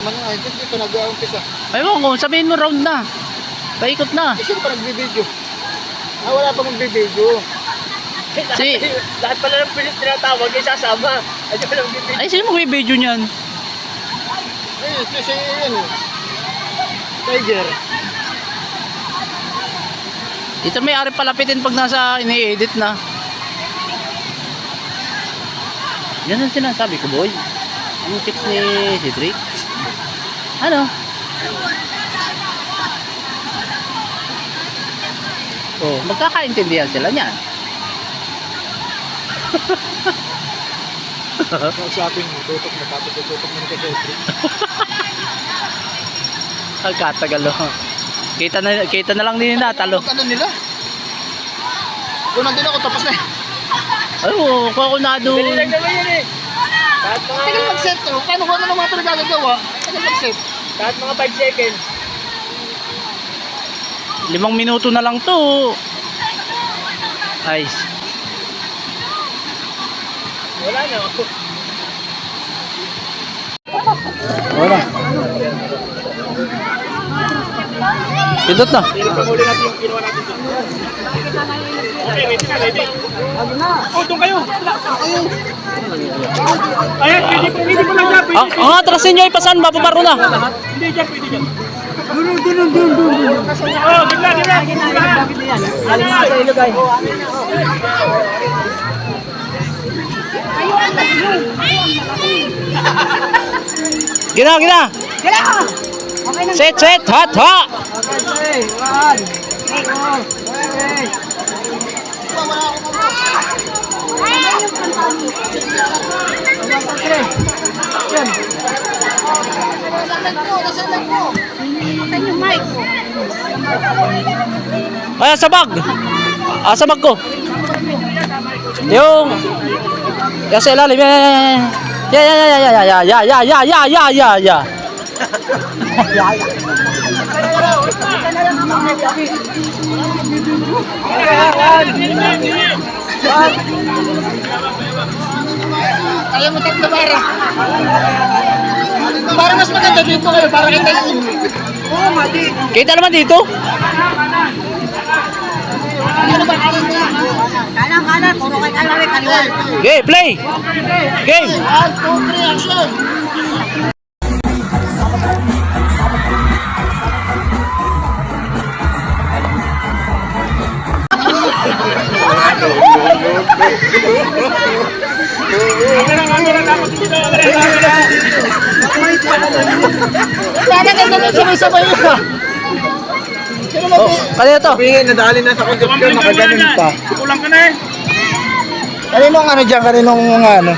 Mga agent dito nag-uumpisa. Ayun ko, sabihin mo round na. Paikot na. Eh, sino pa nagbibideo? Ah, wala pa magbibideo. Si, Lahat pala ng pilit tinatawag ay sasama. Ay, wala magbibigay. ay sino mag-video niyan? Eh, kasi yun. Tiger. Ito may ari palapitin pag nasa ini-edit na. Yan ang sinasabi ko, boy. Ang tips ni Cedric. Ano? Oh, magkakaintindihan sila niyan. Kausapin mo, tutok na tapos tutok mo ni Cedric. Ang katagal oh. Kita na lang din na talo. Ano nila? Kung nandun ako, tapos na. Ay, oh, kakunado. Dali lang naman yun eh. Kahit mga, Tagal mag-set to. Paano ko ano mga pinagagagawa? Tagal mag-set. kahit mga 5 seconds. 5 minuto na lang to. Ay. Wala na. Wala. Pindot na. Pamuli natin yung kinuha natin doon. Okay, ready na, ready. Oh, doon kayo. Ayan, pwede ko lang dyan. Ang atrasin nyo ipasan, bababaro na. Hindi dyan, pwede dyan. Oh, gitna. Aling mga sa ilo, guys. Gina. Set, hot. Ay, sabag. Sabag ko. Yung sa ilalim. Ya. Kaya mo tatlo para. Para mas maganda dito kayo, para kita lang. Oo, mati. Kita naman dito. Kanan, puro kay kanan, kaliwan. Okay, play. Game. 1, 2, 3, action! Sana kayo naman sabay-sabay yun ha. Oh, kanina to. Sabihin, nadali na sa conception, nakaganon pa. Kulang ka na eh. Kaninong ano dyan, kaninong ano?